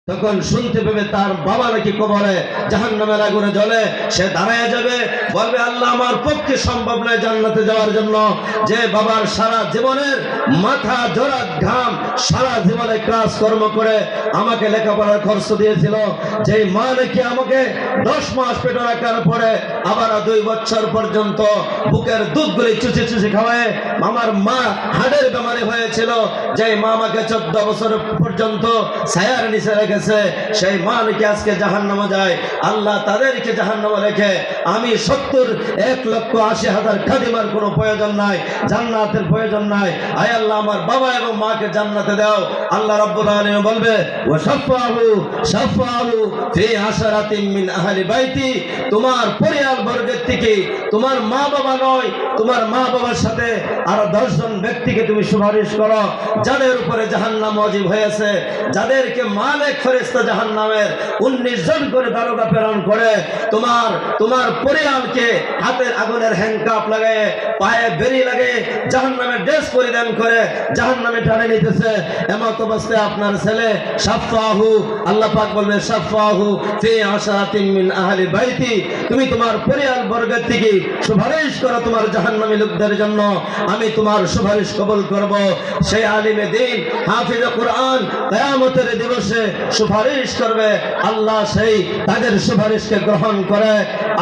তখন শুনতে পেবে তার বাবা নাকি কবরে জাহান্নামের আগুনে জ্বলে। সে দাঁড়ায় যাবে, বলবে আল্লাহ আমার পক্ষে সম্ভব নয় জান্নাতে যাওয়ার জন্য। যে বাবার সারা জীবনের মাথা জোড়া ঘাম, সারা জীবনে কাজ কর্ম করে আমাকে লেখাপড়ার খরচ দিয়েছিল, যে মা নাকি আমাকে 10 মাস পেটে রাখার পরে আবার 2 বছর পর্যন্ত বুকের দুধগুলি চুষে চুষে খাওয়ায় আমার মা হাড়ের বেমারি হয়েছিল, যে মা আমাকে 14 বছর পর্যন্ত ছায়ার নিচে রেখেছে, সেই মা নাকি আজকে জাহান্নামে যায়। আল্লাহ তাদেরকে জাহান্নামে রেখে আমি 1,80,000 খাদিমার কোনো প্রয়োজন নাই, জান্নাতের প্রয়োজন নাই। আয় আল্লাহ আমার বাবা এবং মাকে জান্নাতে দাও। আল্লাহ রাব্বুল আলামিন বলবে ওয়াশাফাহু ফি আশরাতিন মিন আহলি বাইতি, তোমার পরিবার বর্গের থেকে তোমার মা বাবা নয়, তোমার মা বাবার সাথে আরো 10 জন ব্যক্তিকে তুমি সুপারিশ করো যাদের উপরে জাহান্নাম ওয়াজিব হয়েছে, যাদেরকে মালিক ফেরেশতা জাহান্নামের 19 জন করে দারোগা প্রেরণ করে তোমার পরিবারকে হাতের আগুনের হ্যান্ডকাপ লাগায়, পায়ে বেরি লাগে, জাহান্নামের ড্রেস পরিধান করে জাহান্নামে টানে নিতেছে। এমত অবস্থায় আপনার ছেলে শাফাহু, আল্লাহ পাক বলবে শাফাহু ফি আশরাতিন মিন আহলি বাইতি, তুমি তোমার পরিবার বর্গের থেকে সুপারিশ করো তোমার জাহান্নামী লোকদের জন্য, আমি তোমার সুপারিশ কবুল করব। সেই আলিমে দিন হাফিজে কুরআন কিয়ামতের দিবসে সুপারিশ করবে, আল্লাহ সেই তাদের সুপারিশকে গ্রহণ করে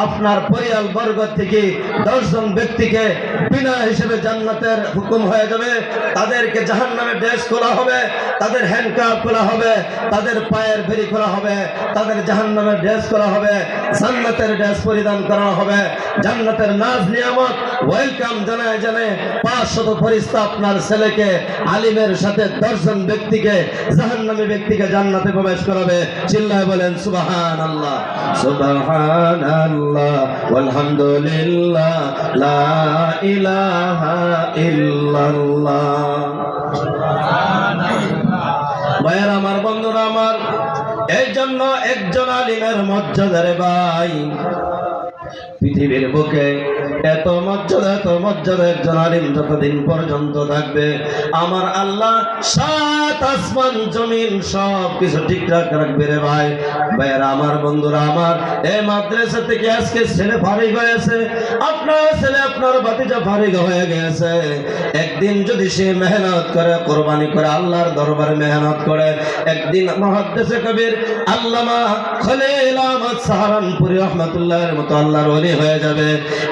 আপনার পরিবার বর্গ থেকে 10 জন ব্যক্তিকে বিনা হিসেবে জান্নাতের হুকুম হয়ে যাবে। তাদেরকে জাহান্নামের ড্রেস খোলা হবে, তাদের হ্যান্ডকাপ খোলা হবে, তাদের পায়ের বেরি খোলা হবে, তাদের জাহান্নামের ড্রেস করা হবে, জান্নাতের ড্রেস পরিধান করা হবে। জান্নাতের নাজ নিয়ামত ওয়েলকাম জানায় জানে 500 ফেরেশতা আপনার ছেলেকে আলিমের সাথে 10 জন ব্যক্তিকে জাহান্নামী ব্যক্তিকে জান্নাতে প্রবেশ করাবে। চিল্লায় বলেন সুবহানাল্লাহ, সুবহানাল্লাহ ওয়ালহামদুলিল্লাহ, লা ইলাহা ইল্লাল্লাহ। ভাইয়েরা আমার, বন্ধুরা আমার, এই জন্য একজন আলিমের মর্যাদারে ভাই পৃথিবীর বুকে এত মর্যাদা একজন আলিম যতদিন পর্যন্ত থাকবে, আমার আল্লাহ 7 আসমান জমিন সব কিছু ঠিকঠাক রাখবে রে ভাই। ভাইয়েরা আমার, বন্ধুরা আমার, এই মাদ্রাসা থেকে আজকে ছেলে ফারিগ হয়েছে, আপনার ছেলে আপনার ভাতিজা ফারিগ হয়ে গেছে। একদিন যদি সে মেহনত করে, কোরবানি করে, আল্লাহর দরবারে মেহনত করে, একদিন মুহাদ্দিসে কবির আল্লামা খলিল আহমদ সাহারানপুরি রাহমাতুল্লাহর মতো আল্লাহর ওলি হয়ে যাবে।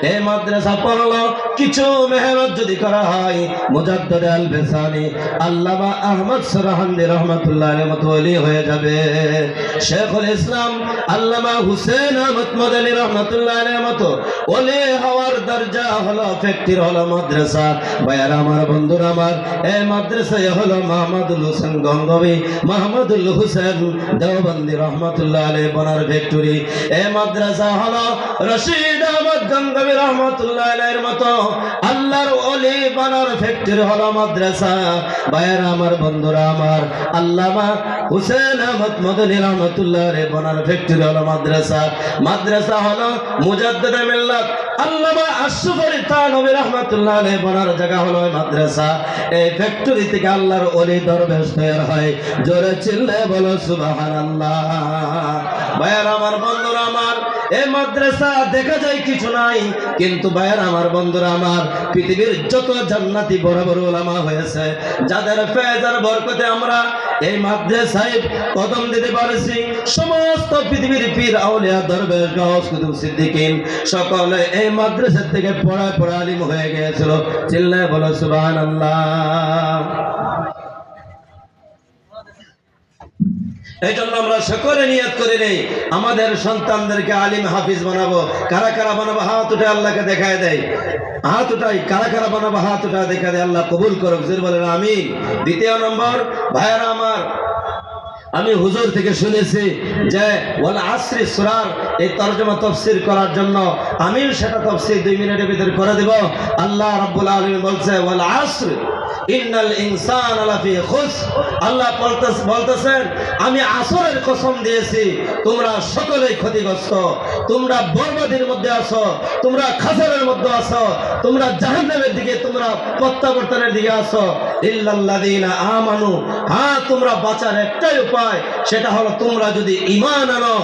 এই মাদ্রাসা পড়লো, কিছু মেহনত যদি করা হয়, মুজাদ্দিদ আল বেসানি আল্লামা আহমদ সরাহান্দি রাহমাতুল্লাহর মতো ওলি হয়ে যাবে। শেখুল ইসলাম আল্লামা হুসেন আহমদ মদনী রাহমাতুল্লাহর মতো ওলি হওয়ার দরজা হলো, ফ্যাক্টরি হলো মাদ্রাসা। ভাইয়ারা আমার, বন্ধুরা আমার, এই মাদ্রাসায় হলো মাহমুদুল হোসেন গঙ্গোবী, মাহমুদুল হোসেন দেওবন্দি রাহমাতুল্লাহ আলাইহি বনার ফ্যাক্টরি। এই মাদ্রাসা হলো রশিদ আহমদ গঙ্গোবী রাহমাতুল্লাহ আলাইহির মতো আল্লাহর ওলি বনার ফ্যাক্টরি হলো মাদ্রাসা। ভাইয়ারা আমার, বন্ধুরা আমার, আল্লামা হুসেন আহমদ মদনী রাহমাতুল্লাহ আলাইহি বনার ফ্যাক্টরি হলো মাদ্রাসা। মাদ্রাসা হলো মুজাদ্দিদে মিল্লাত আল্লামা আশরাফ আলী থানভী রাহমাতুল্লাহ আলাইহি বনার জায়গা হলো মাদ্রাসা। এই ফ্যাক্টরি থেকে আল্লাহর ওলি দরবেশ তৈরি হয়। জোরে চিল্লায়ে বলো সুবহানাল্লাহ। ভাইয়ারা আমার, বন্ধুরা আমার, এই মাদ্রাসা দেখা যায় কিছু নাই, কিন্তু ভাইয়ারা আমার, বন্ধুরা আমার, পৃথিবীর যত জান্নাতি বড় বড় উলামা হয়েছে, যাদের ফয়েজ আর বরকতে আমরা এই মাদ্রাসায় কদম দিতে পারছি, সমস্ত পৃথিবীর পীর আউলিয়া দরবেশ গাউস কুতুব সিদ্দিকিন সকলে এই মাদ্রাসা থেকে পড়া আলিম হয়ে গিয়েছিল। চিল্লায়ে বলো সুবহানাল্লাহ। এই জন্য আমরা সকলে নিয়ত করে নেই আমাদের সন্তানদেরকে আলিম হাফিজ বানাবো। কারা কারা বানাবো হাত উঠে আল্লাহকে দেখায় দেয়, হাত উঠাই, কারা কারা বানাবো হাত উঠা দেখা দেয়। আল্লাহ কবুল করুক, জোরে বলেন আমিন। দ্বিতীয় নম্বর, ভাইয়ারা আমার, আমি হুজুর থেকে শুনেছি যে ওয়াল আসরি সূরার এই তরজমা তাফসীর করার জন্য আমিও সেটা তাফসীর 2 মিনিটের ভিতরে করে দেব। আল্লাহ রাব্বুল আলামিন বলছে ওয়াল আসর ইন্নাল ইনসানা লাফি খুসর। আল্লাহ বলতেছেন আমি আসরের কসম দিয়েছি, তোমরা সকলেই ক্ষতিগ্রস্ত, তোমরা বরবাদের মধ্যে আছো, তোমরা খাসারের মধ্যে আছো, তোমরা জাহান্নামের দিকে, তোমরা প্রত্যাবর্তনের দিকে আছো। ইল্লাল্লাযীনা আমানু, হ্যাঁ তোমরা বাঁচার একটাই উপায়, সেটা হলো তোমরা যদি ঈমান আনো।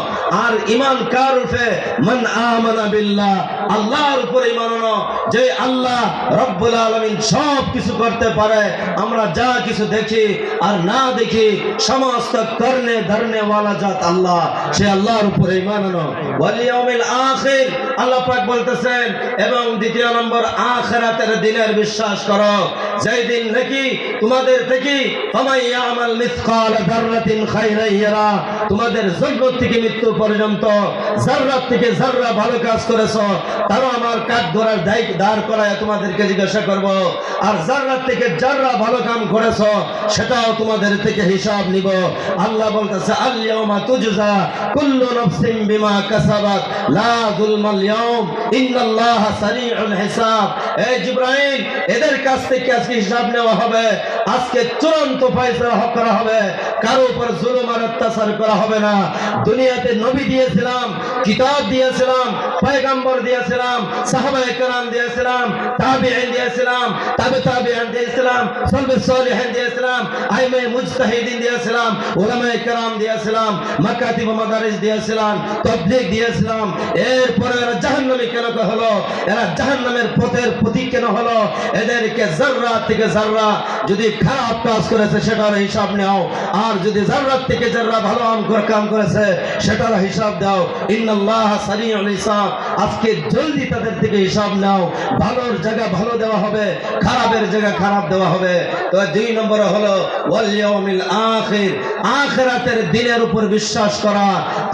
আর ঈমান কার উপরে? মান আমানা বিল্লাহ, আল্লাহর উপরে ঈমান আনো, যে আল্লাহ রব্বুল আলামিন সব কিছু করতে পারে। আমরা যা কিছু দেখি আর না দেখি সমস্ত করনে ধরনে ওয়ালা জাত আল্লাহ, সে আল্লাহর উপরে ঈমান আনো। ওয়াল ইয়াউমিল আখির, আল্লাহ পাক বলতেছেন, এবং দ্বিতীয় নম্বর আখিরাতের দিনের বিশ্বাস করো, যেই দিন নাকি তোমাদের থেকে ফামান ইয়ামাল মিসকাল যাররাতিন খায়রান ইয়ারা, তোমাদের জন্ম থেকে মৃত্যু পর্যন্ত যাররা থেকে যাররা ভালো কাজ করেছো তারা আমার কাঠ ধরার দাঁড় করায় তোমাদেরকে জিজ্ঞাসা করব। আর যাররা থেকে যাররা ভালো কাম করেছো সেটাও তোমাদের থেকে হিসাব নিব। আল্লাহ বলতেছে, আল ইয়াউমা তুজজা কুল্লু নাফসিন বিমা কাসাবাত লা যুলমাল ইয়াউম ইন্নাল্লাহা সারিউল হিসাব। এই জিবরাইল, এদের কাছ থেকে আজকে হিসাব নেওয়া হবে। আজকে চূড়ান্ত ফয়সালা করা হবে, কারো উপর জুলুম আর অত্যাচার করা হবে না। দুনিয়াতে নবী দিয়েছিলাম, কিতাব দিয়েছিলাম, পয়গম্বর দিয়েছিলাম, সাহাবায়ে কেরাম দিয়েছিলাম, তাবিঈন দিয়েছিলাম, তাবিঈন দিয়েছিলাম, সালফুস সালিহিন দিয়েছিলাম, আইমায়ে মুজতাহিদিন দিয়েছিলাম, উলামায়ে কেরাম দিয়েছিলাম, মাকাতিব ও মাদারিস দিয়েছিলাম, তাবলীগ দিয়েছিলাম। এরপরে এরা জাহান্নামী কেন হলো? এরা জাহান্নামের পথের প্রতীক কেন হলো? এদেরকে যাররা থেকে যাররা যদি খারাপ কাজ করেছে সেটার হিসাব নাও, আর যদি যাররা থেকে যাররা ভালো কাম করেছে সেটার হিসাব দাও। ইন্নাল্লাহা সারিউল হিসাব। আজকে জলদি তাদের থেকে হিসাব নাও। ভালোর জায়গা ভালো দেওয়া হবে, খারাপের জায়গা খারাপ দেওয়া হবে। তো দুই নম্বরে হলো ওয়াল ইয়াউমিল আখির, আখিরাতের দিনের উপর বিশ্বাস করা।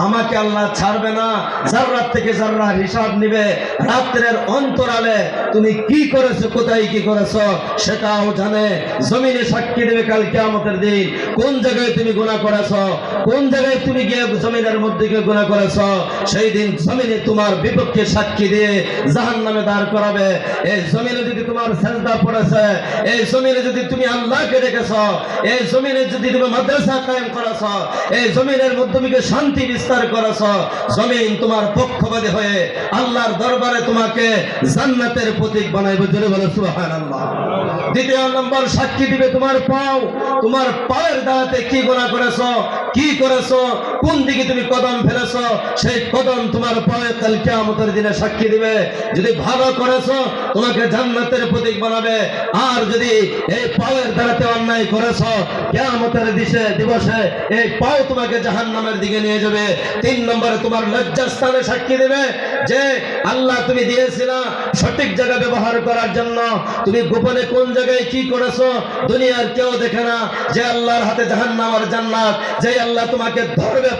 আমাকে আল্লাহ ছাড়বে না, যাররা থেকে যাররা হিসাব নিবে। রাত্রের অন্তরালে তুমি কি করেছো, কোথায় কি করেছো সেটাও জানে। জমিনে সাক্ষী দেবে কাল কিয়ামতের দিন, কোন জায়গায় তুমি গুনাহ করেছো, কোন জায়গায় তুমি গিয়ে জমিনের মধ্যে গিয়ে গুনাহ করেছো। সেই দিন জমিনে তোমার বিপক্ষে সাক্ষী দিয়ে জাহান্নামে দাঁড় করাবে। এই জমিনে যদি তোমার সিজদা পড়েছে, এই জমিনে যদি তুমি আল্লাহকে ডেকেছো, এই জমিনে যদি তুমি মাদ্রাসা কায়েম করেছো, এই জমিনের মধ্যে শান্তি বিস্তার করেছো, জমিন তোমার পক্ষপাতী হয়ে আল্লাহর দরবারে তোমাকে জান্নাতের প্রতীক বানাইবে। জোরে বলো সুবহানাল্লাহ। দ্বিতীয় নম্বর সাক্ষী দিবে তোমার পাও। তোমার পায়ের দ্বারাতে কি গুনাহ করেছো, কি করেছো, কোন দিকে তুমি কদম ফেলেছো, সেই কদম তোমার পায়ে কাল কিয়ামতের দিনে সাক্ষী দিবে। যদি ভালো করেছো তোমাকে জান্নাতের প্রতীক বানাবে, আর যদি এই পায়ের দ্বারাতে অন্যায় করেছো কিয়ামতের দিবসে এই পাও তোমাকে জাহান্নামের দিকে নিয়ে যাবে। তিন নম্বরে তোমার লজ্জাস্থানে সাক্ষী দেবে যে আল্লাহ তুমি দিয়েছিলা সঠিক জায়গা ব্যবহার করার জন্য, তুমি গোপনে কোন জায়গায় কি করেছো দুনিয়ার কেউ দেখে না। যে আল্লাহর হাতে জাহান্নাম আর জান্নাত, যে আল্লাহ তোমাকে ধরবে